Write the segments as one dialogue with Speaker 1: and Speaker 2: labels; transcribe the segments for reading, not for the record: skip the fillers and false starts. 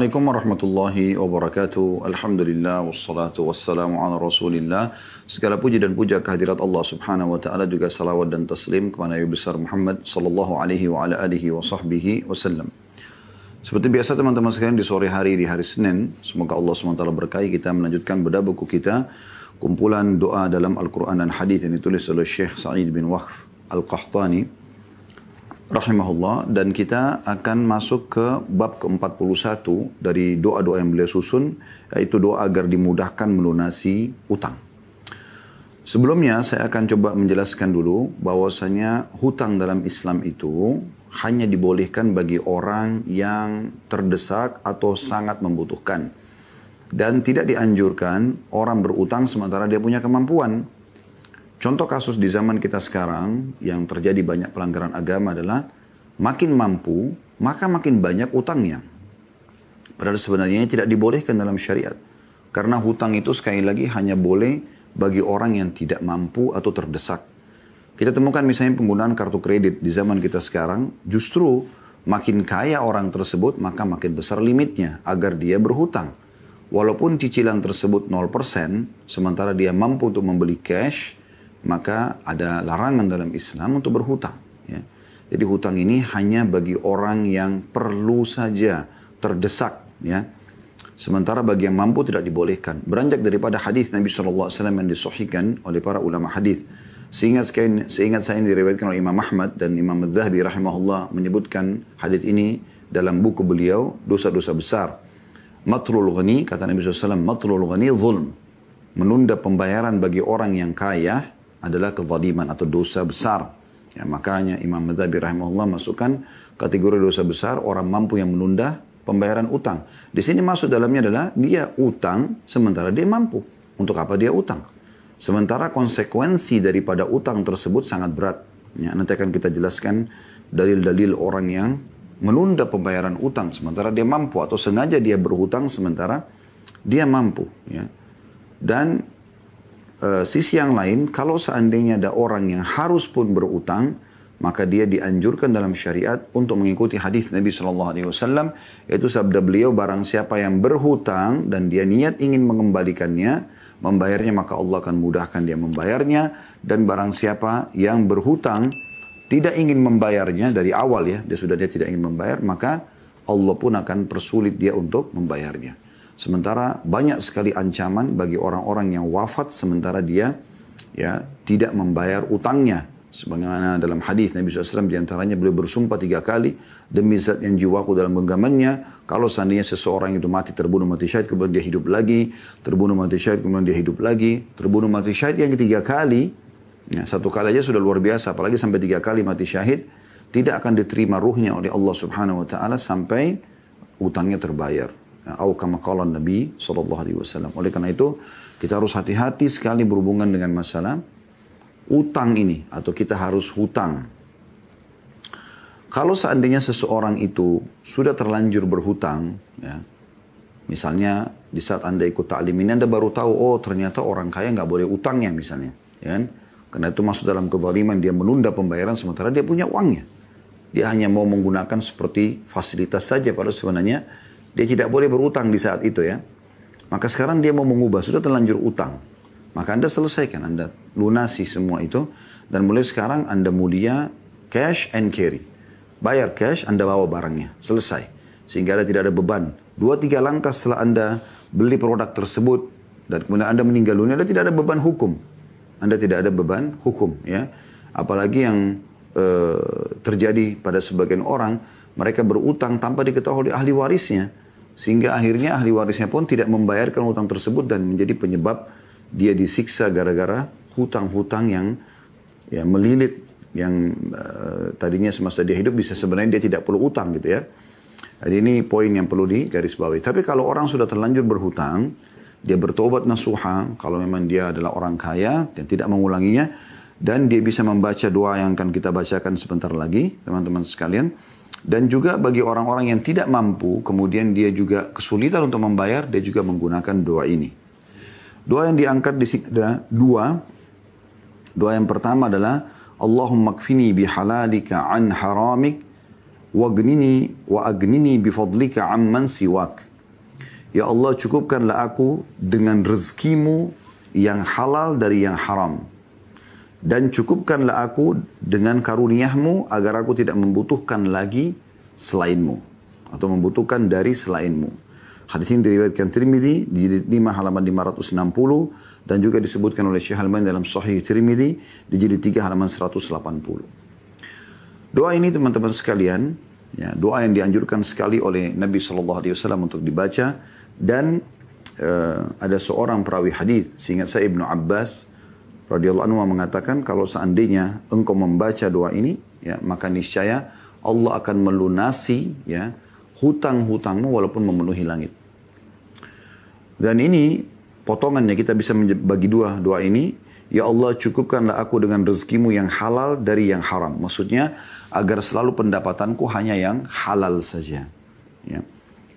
Speaker 1: Assalamualaikum warahmatullahi wabarakatuh. Alhamdulillah wassalatu wassalamu ala Rasulillah. Segala puji dan puja kehadirat Allah Subhanahu wa taala, juga salawat dan taslim kepada Nabi besar Muhammad sallallahu alaihi wa ala alihi wa sahbihi wasallam. Seperti biasa teman-teman sekalian, di sore hari, di hari Senin, semoga Allah SWT berkahi, kita melanjutkan bedah buku kita, kumpulan doa dalam Al-Quran dan Hadis yang ditulis oleh Syekh Sa'id bin Waqf Al-Qahtani rahimahullah, dan kita akan masuk ke bab ke-41 dari doa-doa yang beliau susun, yaitu doa agar dimudahkan melunasi utang. Sebelumnya saya akan coba menjelaskan dulu bahwasanya hutang dalam Islam itu hanya dibolehkan bagi orang yang terdesak atau sangat membutuhkan, dan tidak dianjurkan orang berutang sementara dia punya kemampuan. Contoh kasus di zaman kita sekarang yang terjadi banyak pelanggaran agama adalah makin mampu, maka makin banyak utangnya. Padahal sebenarnya ini tidak dibolehkan dalam syariat. Karena hutang itu sekali lagi hanya boleh bagi orang yang tidak mampu atau terdesak. Kita temukan misalnya penggunaan kartu kredit di zaman kita sekarang, justru makin kaya orang tersebut, maka makin besar limitnya agar dia berhutang. Walaupun cicilan tersebut 0%, sementara dia mampu untuk membeli cash, maka ada larangan dalam Islam untuk berhutang. Ya. Jadi hutang ini hanya bagi orang yang perlu saja, terdesak. Ya. Sementara bagi yang mampu tidak dibolehkan. Beranjak daripada hadis Nabi SAW yang disahihkan oleh para ulama hadis. Seingat saya ini diriwayatkan oleh Imam Ahmad dan Imam Adz-Dzahabi rahimahullah menyebutkan hadis ini dalam buku beliau, dosa-dosa besar. Matlul ghani, kata Nabi SAW, matlul ghani zulm. Menunda pembayaran bagi orang yang kaya adalah kezaliman atau dosa besar. Ya, makanya Imam Adz-Dzahabi rahimahullah masukkan kategori dosa besar orang mampu yang menunda pembayaran utang. Di sini masuk dalamnya adalah dia utang sementara dia mampu. Untuk apa dia utang? Sementara konsekuensi daripada utang tersebut sangat berat. Ya, nanti akan kita jelaskan dalil-dalil orang yang menunda pembayaran utang sementara dia mampu, atau sengaja dia berhutang sementara dia mampu. Ya. Dan sisi yang lain, kalau seandainya ada orang yang harus pun berutang, maka dia dianjurkan dalam syariat untuk mengikuti hadis Nabi SAW, yaitu sabda beliau, barang siapa yang berhutang dan dia niat ingin mengembalikannya, membayarnya, maka Allah akan mudahkan dia membayarnya. Dan barang siapa yang berhutang tidak ingin membayarnya dari awal, ya, dia tidak ingin membayar, maka Allah pun akan persulit dia untuk membayarnya. Sementara banyak sekali ancaman bagi orang-orang yang wafat sementara dia tidak membayar utangnya. Sebagaimana dalam hadis Nabi SAW diantaranya beliau bersumpah 3 kali, demi zat yang jiwaku dalam genggamannya, kalau seandainya seseorang itu mati, terbunuh mati syahid, kemudian dia hidup lagi, terbunuh mati syahid, kemudian dia hidup lagi, terbunuh mati syahid yang ketiga kali, ya, 1 kali aja sudah luar biasa, apalagi sampai 3 kali mati syahid, tidak akan diterima ruhnya oleh Allah Subhanahu Wa Taala sampai utangnya terbayar. Atau kama qala Nabi SAW. Oleh karena itu, kita harus hati-hati sekali berhubungan dengan masalah utang ini, atau kita harus hutang. Kalau seandainya seseorang itu sudah terlanjur berhutang, ya, misalnya di saat Anda ikut ta'lim ini, Anda baru tahu, oh ternyata orang kaya nggak boleh utangnya misalnya. Ya kan? Karena itu masuk dalam kezaliman, dia menunda pembayaran sementara dia punya uangnya. Dia hanya mau menggunakan seperti fasilitas saja, padahal sebenarnya dia tidak boleh berutang di saat itu, ya. Maka sekarang dia mau mengubah, sudah terlanjur utang. Maka Anda selesaikan, Anda lunasi semua itu. Dan mulai sekarang Anda mulia cash and carry. Bayar cash, Anda bawa barangnya. Selesai. Sehingga Anda tidak ada beban. 2-3 langkah setelah Anda beli produk tersebut, dan kemudian Anda meninggal dunia, Anda tidak ada beban hukum. Anda tidak ada beban hukum, ya. Apalagi yang terjadi pada sebagian orang, mereka berutang tanpa diketahui oleh ahli warisnya. Sehingga akhirnya ahli warisnya pun tidak membayarkan hutang tersebut dan menjadi penyebab dia disiksa gara-gara hutang-hutang yang melilit. Yang tadinya semasa dia hidup bisa sebenarnya dia tidak perlu utang gitu, ya. Jadi ini poin yang perlu digarisbawahi. Tapi kalau orang sudah terlanjur berhutang, dia bertobat nasuha, kalau memang dia adalah orang kaya dan tidak mengulanginya, dan dia bisa membaca doa yang akan kita bacakan sebentar lagi, teman-teman sekalian. Dan juga bagi orang-orang yang tidak mampu, kemudian dia juga kesulitan untuk membayar, dia juga menggunakan doa ini. Doa yang diangkat di sini ada 2. Doa yang pertama adalah Allahumma kfini bihalalika an haramik wagnini wa agnini bifadlika amman siwak. Ya Allah, cukupkanlah aku dengan rezekimu yang halal dari yang haram. Dan cukupkanlah aku dengan karuniamu agar aku tidak membutuhkan lagi selainmu. Atau membutuhkan dari selainmu. Hadis ini diriwayatkan Tirmidzi di jilid 5 halaman 560 dan juga disebutkan oleh Syekh Al-Albani dalam Sahih Tirmidzi di jilid 3 halaman 180. Doa ini teman-teman sekalian, ya, doa yang dianjurkan sekali oleh Nabi SAW untuk dibaca, dan ada seorang perawi hadis, seingat saya Ibnu Abbas radhiyallahu anhu mengatakan kalau seandainya engkau membaca doa ini, ya, maka niscaya Allah akan melunasi, ya, hutang-hutangmu walaupun memenuhi langit. Dan ini potongannya kita bisa bagi dua doa ini. Ya Allah, cukupkanlah aku dengan rezekimu yang halal dari yang haram. Maksudnya agar selalu pendapatanku hanya yang halal saja, ya,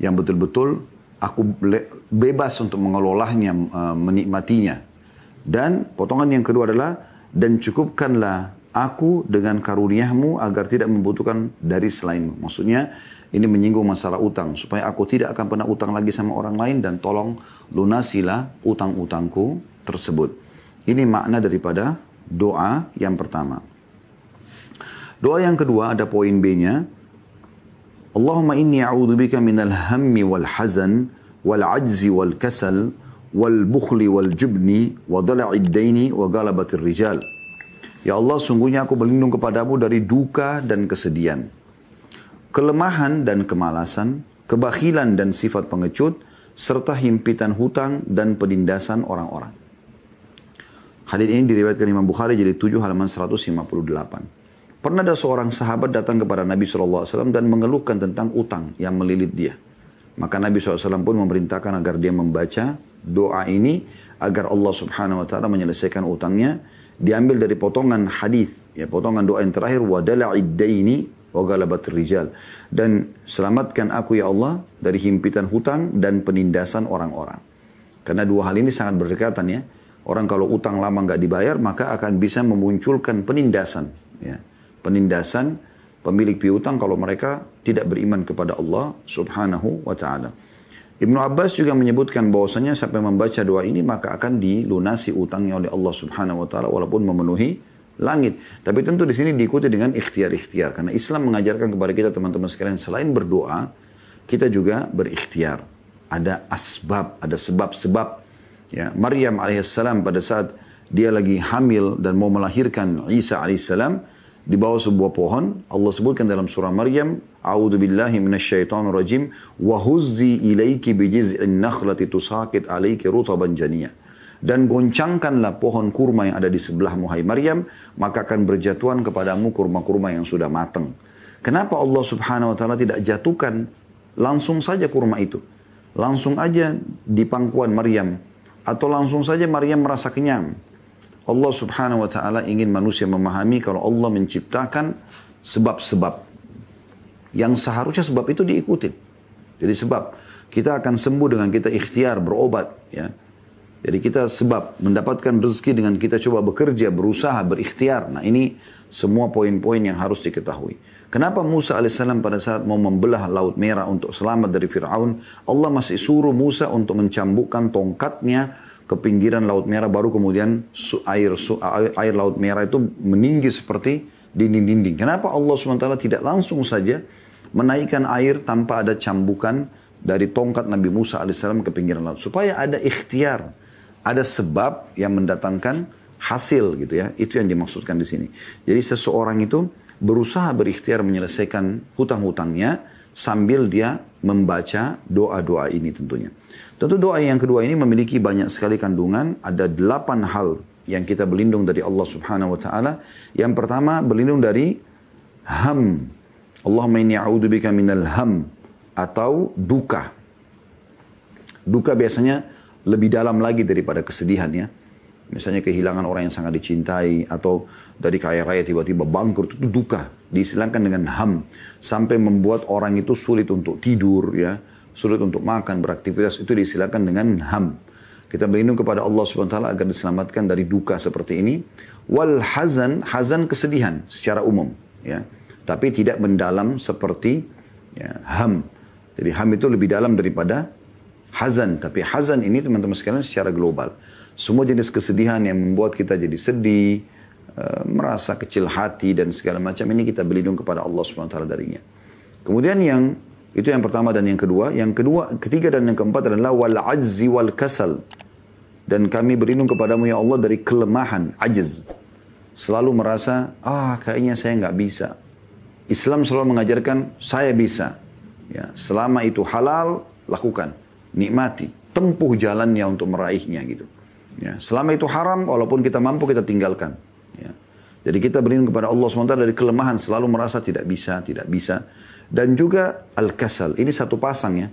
Speaker 1: yang betul-betul aku bebas untuk mengelolanya, menikmatinya. Dan potongan yang kedua adalah, dan cukupkanlah aku dengan karuniamu agar tidak membutuhkan dari selainmu. Maksudnya ini menyinggung masalah utang, supaya aku tidak akan pernah utang lagi sama orang lain, dan tolong lunasilah utang-utangku tersebut. Ini makna daripada doa yang pertama. Doa yang kedua ada poin B-nya. Allahumma inni a'udzubika minal hammi wal hazan wal ajzi wal kasal wal bukhli wal jubni wa dala'id daini wa galabatir rijal. Ya Allah, sungguhnya aku berlindung kepadamu dari duka dan kesedihan, kelemahan dan kemalasan, kebakhilan dan sifat pengecut, serta himpitan hutang dan penindasan orang-orang. Hadis ini diriwayatkan Imam Bukhari jadi 7 halaman 158. Pernah ada seorang sahabat datang kepada Nabi SAW dan mengeluhkan tentang utang yang melilit dia. Maka Nabi SAW pun memerintahkan agar dia membaca doa ini agar Allah Subhanahu wa taala menyelesaikan utangnya. Diambil dari potongan hadis, ya, potongan doa yang terakhir, wa dala'id daini wa galabatir rijal, dan selamatkan aku ya Allah dari himpitan hutang dan penindasan orang-orang. Karena dua hal ini sangat berdekatan, ya. Orang kalau utang lama nggak dibayar maka akan bisa memunculkan penindasan, ya. Penindasan pemilik piutang kalau mereka tidak beriman kepada Allah Subhanahu wa taala. Ibnu Abbas juga menyebutkan bahwasanya siapa yang membaca doa ini maka akan dilunasi utangnya oleh Allah Subhanahu wa taala walaupun memenuhi langit. Tapi tentu di sini diikuti dengan ikhtiar-ikhtiar, karena Islam mengajarkan kepada kita teman-teman sekalian, selain berdoa kita juga berikhtiar. Ada asbab, ada sebab-sebab. Ya, Maryam alaihissalam pada saat dia lagi hamil dan mau melahirkan Isa alaihissalam di bawah sebuah pohon, Allah sebutkan dalam surah Maryam, A'udzu billahi minasyaitonir rajim, wa huzzi ilaiki bijiz'in nakhlati tusaqit 'alaiki rutaban janiyya. Dan goncangkanlah pohon kurma yang ada di sebelahmu, hai Maryam, maka akan berjatuhan kepadamu kurma-kurma yang sudah matang. Kenapa Allah Subhanahu wa taala tidak jatuhkan langsung saja kurma itu? Langsung aja di pangkuan Maryam, atau langsung saja Maryam merasa kenyang. Allah Subhanahu wa taala ingin manusia memahami kalau Allah menciptakan sebab-sebab yang seharusnya sebab itu diikuti. Jadi sebab kita akan sembuh dengan kita ikhtiar berobat, ya. Jadi kita sebab mendapatkan rezeki dengan kita coba bekerja, berusaha, berikhtiar. Nah, ini semua poin-poin yang harus diketahui. Kenapa Musa alaihissalam pada saat mau membelah Laut Merah untuk selamat dari Fir'aun, Allah masih suruh Musa untuk mencambukkan tongkatnya ke pinggiran Laut Merah, baru kemudian air Laut Merah itu meninggi seperti dinding-dinding. Kenapa Allah SWT tidak langsung saja menaikkan air tanpa ada cambukan dari tongkat Nabi Musa alaihissalam ke pinggiran laut? Supaya ada ikhtiar, ada sebab yang mendatangkan hasil, gitu ya. Itu yang dimaksudkan di sini. Jadi seseorang itu berusaha berikhtiar menyelesaikan hutang-hutangnya sambil dia membaca doa-doa ini tentunya. Tentu doa yang kedua ini memiliki banyak sekali kandungan. Ada 8 hal yang kita berlindung dari Allah Subhanahu wa taala. Yang pertama, berlindung dari ham. Allahumma inni a'udzubika minal ham, atau duka. Duka biasanya lebih dalam lagi daripada kesedihan, ya. Misalnya kehilangan orang yang sangat dicintai, atau dari kaya raya tiba-tiba bangkrut, itu duka. Diistilahkan dengan ham. Sampai membuat orang itu sulit untuk tidur, ya. Sulit untuk makan, beraktivitas, itu diistilahkan dengan ham. Kita berlindung kepada Allah SWT agar diselamatkan dari duka seperti ini. Wal hazan, hazan kesedihan secara umum, ya. Tapi tidak mendalam seperti, ya, ham. Jadi ham itu lebih dalam daripada hazan. Tapi hazan ini teman-teman sekalian secara global. Semua jenis kesedihan yang membuat kita jadi sedih, merasa kecil hati dan segala macam, ini kita berlindung kepada Allah SWT darinya. Kemudian itu yang pertama dan yang kedua. Yang kedua, ketiga dan yang keempat adalah wal ajzi wal kasal. Dan kami berlindung kepadamu ya Allah dari kelemahan, ajz. Selalu merasa, kayaknya saya nggak bisa. Islam selalu mengajarkan, saya bisa. Ya, selama itu halal, lakukan. Nikmati. Tempuh jalannya untuk meraihnya gitu. Ya, selama itu haram, walaupun kita mampu, kita tinggalkan. Ya. Jadi kita berlindung kepada Allah SWT dari kelemahan. Selalu merasa tidak bisa, tidak bisa. Dan juga al-kasal. Ini satu pasang ya.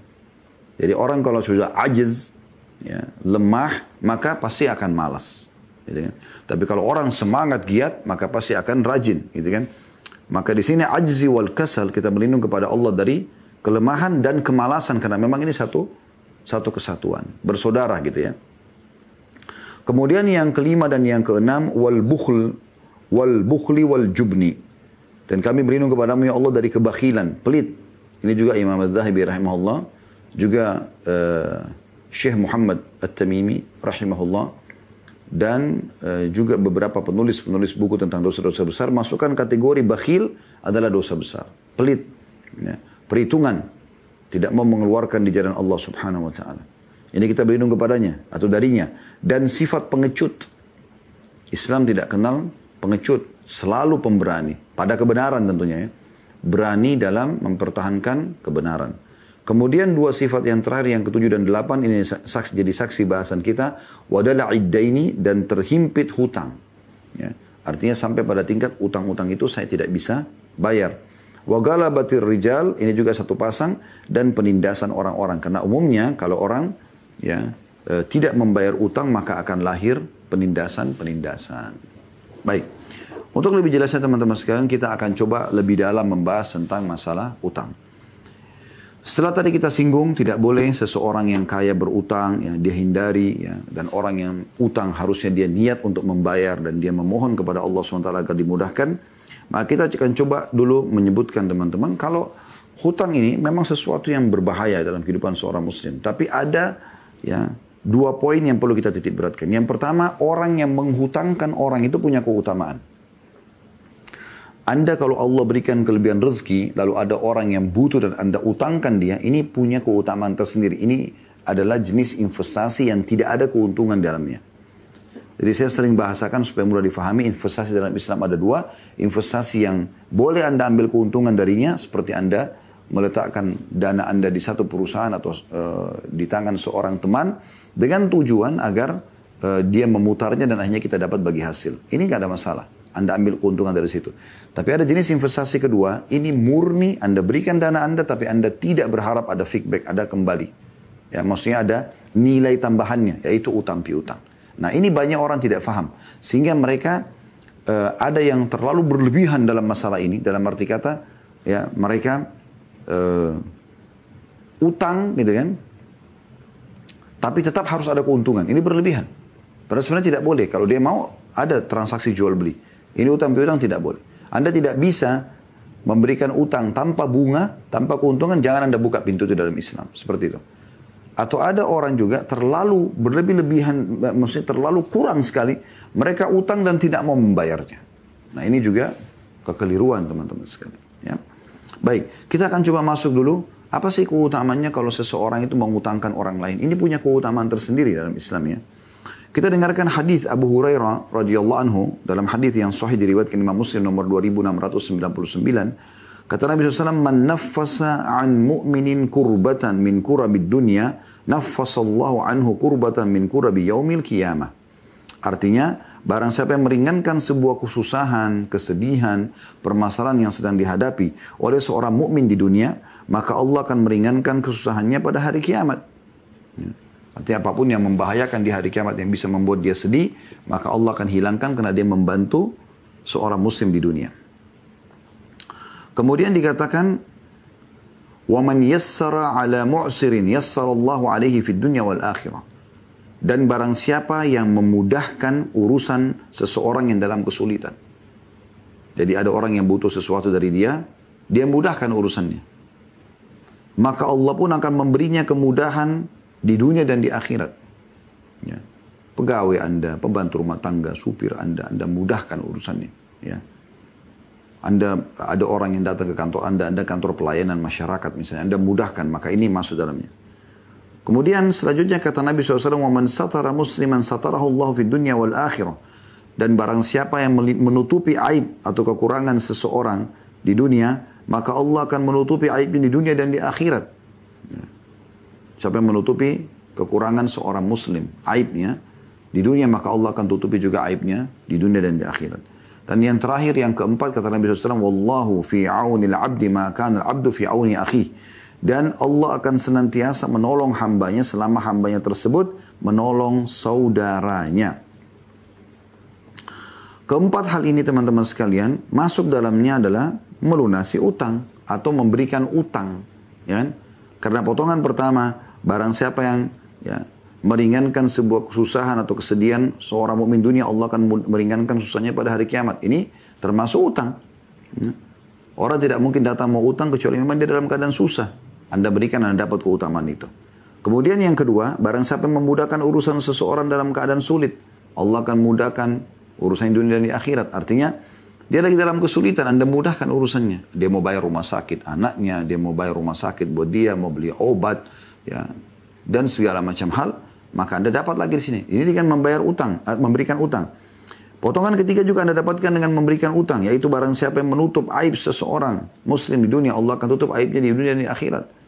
Speaker 1: Jadi orang kalau sudah ajiz, ya, lemah, maka pasti akan malas. Gitu kan? Tapi kalau orang semangat giat, maka pasti akan rajin, gitu kan? Maka di sini ajzi wal kasal, kita berlindung kepada Allah dari kelemahan dan kemalasan, karena memang ini satu kesatuan, bersaudara gitu ya. Kemudian yang kelima dan yang keenam wal bukhli wal jubni. Dan kami berlindung kepadamu ya Allah dari kebakhilan, pelit. Ini juga Imam Az-Zahabi rahimahullah, juga Syekh Muhammad At-Tamimi rahimahullah, dan juga beberapa penulis buku tentang dosa-dosa besar masukkan kategori bakhil adalah dosa besar. Pelit, ya, perhitungan, tidak mau mengeluarkan di jalan Allah Subhanahu wa taala. Ini kita berlindung kepadanya atau darinya. Dan sifat pengecut. Islam tidak kenal pengecut, selalu pemberani pada kebenaran tentunya ya. Berani dalam mempertahankan kebenaran. Kemudian dua sifat yang terakhir, yang ketujuh dan delapan, ini jadi saksi bahasan kita. Wadala iddaini, dan terhimpit hutang. Ya. Artinya sampai pada tingkat utang-utang itu saya tidak bisa bayar. Wagala batir rijal, ini juga satu pasang. Dan penindasan orang-orang. Karena umumnya kalau orang ya tidak membayar utang, maka akan lahir penindasan. Baik. Untuk lebih jelasnya teman-teman sekalian, kita akan coba lebih dalam membahas tentang masalah utang. Setelah tadi kita singgung, tidak boleh seseorang yang kaya berutang, ya, dia hindari, ya, dan orang yang utang harusnya dia niat untuk membayar dan dia memohon kepada Allah SWT agar dimudahkan. Maka kita akan coba dulu menyebutkan teman-teman, kalau hutang ini memang sesuatu yang berbahaya dalam kehidupan seorang muslim. Tapi ada ya dua poin yang perlu kita titik beratkan. Yang pertama, orang yang menghutangkan orang itu punya keutamaan. Anda kalau Allah berikan kelebihan rezeki, lalu ada orang yang butuh dan Anda utangkan dia, ini punya keutamaan tersendiri. Ini adalah jenis investasi yang tidak ada keuntungan dalamnya. Jadi saya sering bahasakan supaya mudah difahami, investasi dalam Islam ada dua. Investasi yang boleh Anda ambil keuntungan darinya, seperti Anda meletakkan dana Anda di satu perusahaan atau di tangan seorang teman, dengan tujuan agar dia memutarnya dan akhirnya kita dapat bagi hasil. Ini nggak ada masalah. Anda ambil keuntungan dari situ. Tapi ada jenis investasi kedua, ini murni Anda berikan dana Anda, tapi Anda tidak berharap ada feedback, ada kembali. Ya, maksudnya ada nilai tambahannya, yaitu utang piutang. Nah, ini banyak orang tidak paham. Sehingga mereka ada yang terlalu berlebihan dalam masalah ini, dalam arti kata, ya mereka utang gitu kan, tapi tetap harus ada keuntungan. Ini berlebihan. Padahal sebenarnya tidak boleh. Kalau dia mau, ada transaksi jual beli. Ini utang piutang tidak boleh. Anda tidak bisa memberikan utang tanpa bunga, tanpa keuntungan, jangan Anda buka pintu itu dalam Islam. Seperti itu. Atau ada orang juga terlalu berlebih-lebihan, maksudnya terlalu kurang sekali. Mereka utang dan tidak mau membayarnya. Nah ini juga kekeliruan teman-teman sekalian. Ya. Baik, kita akan coba masuk dulu. Apa sih keutamaannya kalau seseorang itu mengutangkan orang lain? Ini punya keutamaan tersendiri dalam Islam ya. Kita dengarkan hadis Abu Hurairah radhiyallahu anhu dalam hadis yang sahih diriwayatkan Imam Muslim nomor 2699. Kata Nabi SAW, "Man naffasa an mu'minin kurbatan min kurabid dunya, naffasallahu anhu kurbatan min kurabi yaumil qiyamah." Artinya, barang siapa yang meringankan sebuah kesusahan, kesedihan, permasalahan yang sedang dihadapi oleh seorang mukmin di dunia, maka Allah akan meringankan kesusahannya pada hari kiamat. Artinya apapun yang membahayakan di hari kiamat yang bisa membuat dia sedih, maka Allah akan hilangkan karena dia membantu seorang muslim di dunia. Kemudian dikatakan, وَمَنْ يَسَّرَ عَلَى مُعْسِرٍ يَسَّرَ اللَّهُ عَلَيْهِ فِي الدُّنْيَا وَالْآخِرَةِ. Dan barang siapa yang memudahkan urusan seseorang yang dalam kesulitan. Jadi ada orang yang butuh sesuatu dari dia, dia mudahkan urusannya. Maka Allah pun akan memberinya kemudahan di dunia dan di akhirat. Ya. Pegawai Anda, pembantu rumah tangga, supir Anda mudahkan urusannya. Ya. Anda ada orang yang datang ke kantor Anda kantor pelayanan masyarakat misalnya, Anda mudahkan, maka ini masuk dalamnya. Kemudian selanjutnya kata Nabi SAW, وَمَنْ سَتَرَ مُسْلِمًا سَتَرَهُ اللَّهُ فِي الدُّنْيَا وَالْآخِرَةِ. Dan barang siapa yang menutupi aib atau kekurangan seseorang di dunia, maka Allah akan menutupi aibnya di dunia dan di akhirat. Ya. Siapa yang menutupi kekurangan seorang muslim, aibnya di dunia, maka Allah akan tutupi juga aibnya di dunia dan di akhirat. Dan yang terakhir, yang keempat, kata Nabi SAW, Wallahu fi aunil abdi ma kana al-abdu fi auni akhi. Dan Allah akan senantiasa menolong hambanya selama hambanya tersebut menolong saudaranya. Keempat hal ini teman-teman sekalian, masuk dalamnya adalah melunasi utang atau memberikan utang. Ya kan? Karena potongan pertama, barang siapa yang ya, meringankan sebuah kesusahan atau kesedihan seorang mukmin dunia, Allah akan meringankan susahnya pada hari kiamat. Ini termasuk utang. Ya. Orang tidak mungkin datang mau utang kecuali memang dia dalam keadaan susah. Anda berikan, Anda dapat keutamaan itu. Kemudian yang kedua, barang siapa yang memudahkan urusan seseorang dalam keadaan sulit, Allah akan mudahkan urusan dunia dan di akhirat. Artinya, dia lagi dalam kesulitan, Anda mudahkan urusannya. Dia mau bayar rumah sakit anaknya, dia mau bayar rumah sakit buat dia, mau beli obat, ya, dan segala macam hal, maka Anda dapat lagi di sini. Ini dengan membayar utang, memberikan utang. Potongan ketiga juga Anda dapatkan dengan memberikan utang, yaitu barang siapa yang menutup aib seseorang muslim di dunia, Allah akan tutup aibnya di dunia dan di akhirat.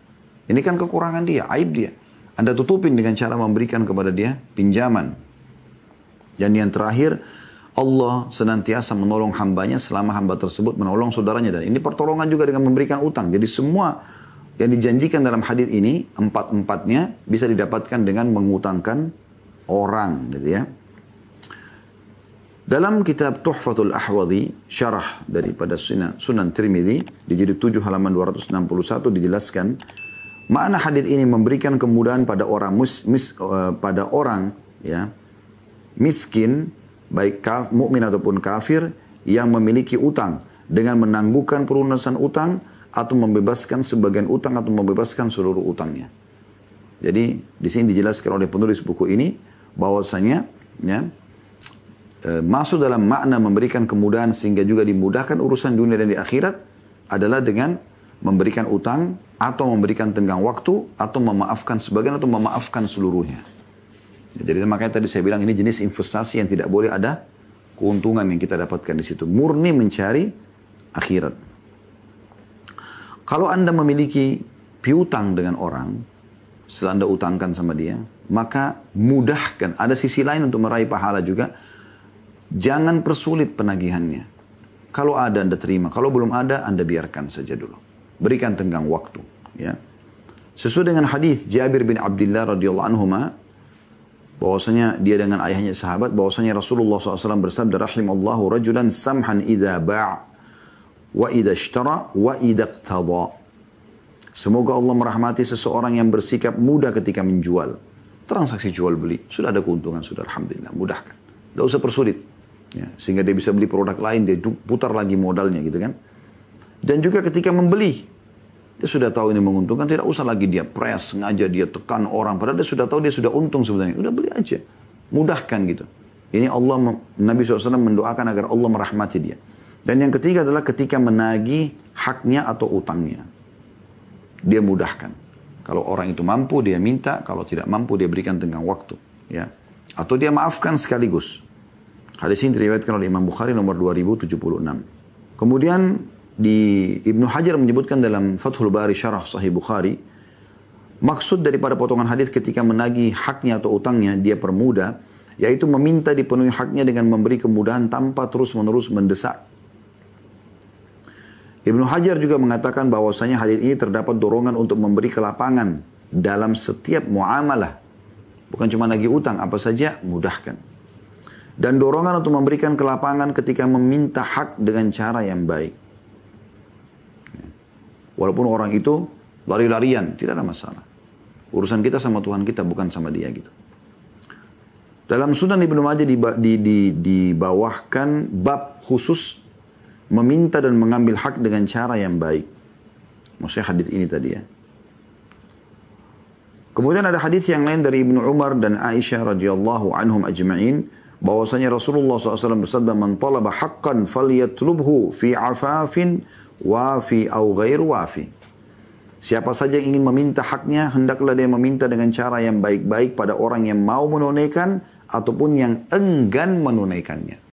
Speaker 1: Ini kan kekurangan dia, aib dia. Anda tutupin dengan cara memberikan kepada dia pinjaman. Dan yang terakhir, Allah senantiasa menolong hambanya selama hamba tersebut menolong saudaranya. Dan ini pertolongan juga dengan memberikan utang. Jadi semua yang dijanjikan dalam hadis ini, empat-empatnya bisa didapatkan dengan mengutangkan orang. Gitu ya. Dalam kitab Tuhfatul Ahwadhi, syarah daripada Sunan Tirmidzi, di jilid 7 halaman 261 dijelaskan, makna hadis ini memberikan kemudahan pada orang ya, miskin, baik mukmin ataupun kafir, yang memiliki utang dengan menangguhkan pelunasan utang atau membebaskan sebagian utang atau membebaskan seluruh utangnya. Jadi di sini dijelaskan oleh penulis buku ini bahwasanya ya, masuk dalam makna memberikan kemudahan sehingga juga dimudahkan urusan dunia dan di akhirat adalah dengan memberikan utang atau memberikan tenggang waktu atau memaafkan sebagian atau memaafkan seluruhnya. Jadi makanya tadi saya bilang ini jenis investasi yang tidak boleh ada keuntungan yang kita dapatkan di situ. Murni mencari akhirat. Kalau Anda memiliki piutang dengan orang, setelah Anda utangkan sama dia, maka mudahkan. Ada sisi lain untuk meraih pahala juga. Jangan persulit penagihannya. Kalau ada Anda terima, kalau belum ada Anda biarkan saja dulu. Berikan tenggang waktu. Ya. Sesuai dengan hadis Jabir bin Abdullah radhiyallahu anhuma, bahwasanya dia dengan ayahnya sahabat, bahwasanya Rasulullah SAW bersabda, rahimallahu rajulan samhan idha ba' wa idha ishtara wa idha iqtada. Semoga Allah merahmati seseorang yang bersikap mudah ketika menjual. Transaksi jual beli, sudah ada keuntungan, sudah alhamdulillah, mudahkan. Tidak usah persulit. Ya, sehingga dia bisa beli produk lain, dia putar lagi modalnya gitu kan. Dan juga ketika membeli, dia sudah tahu ini menguntungkan, tidak usah lagi dia press, sengaja dia tekan orang. Padahal dia sudah tahu dia sudah untung sebenarnya. Udah beli aja. Mudahkan gitu. Ini Allah, Nabi SAW mendoakan agar Allah merahmati dia. Dan yang ketiga adalah ketika menagih haknya atau utangnya. Dia mudahkan. Kalau orang itu mampu, dia minta. Kalau tidak mampu, dia berikan tenggang waktu. Ya. Atau dia maafkan sekaligus. Hadis ini diriwayatkan oleh Imam Bukhari nomor 2076. Kemudian di Ibnu Hajar menyebutkan dalam Fathul Bari Syarah Sahih Bukhari, maksud daripada potongan hadis ketika menagih haknya atau utangnya, dia permudah, yaitu meminta dipenuhi haknya dengan memberi kemudahan tanpa terus-menerus mendesak. Ibnu Hajar juga mengatakan bahwasanya hadis ini terdapat dorongan untuk memberi kelapangan dalam setiap muamalah. Bukan cuma nagih utang, apa saja mudahkan. Dan dorongan untuk memberikan kelapangan ketika meminta hak dengan cara yang baik. Walaupun orang itu lari-larian, tidak ada masalah. Urusan kita sama Tuhan kita, bukan sama dia gitu. Dalam Sunan Ibnu Majah dibawahkan bab khusus meminta dan mengambil hak dengan cara yang baik. Maksudnya hadis ini tadi ya. Kemudian ada hadis yang lain dari Ibnu Umar dan Aisyah radhiyallahu anhum ajma'in, bahwasanya Rasulullah SAW bersabda, "Man talaba haqqan falyatlubhu fi afafin wafi au ghair wafi." Siapa saja yang ingin meminta haknya, hendaklah dia meminta dengan cara yang baik-baik pada orang yang mau menunaikan ataupun yang enggan menunaikannya.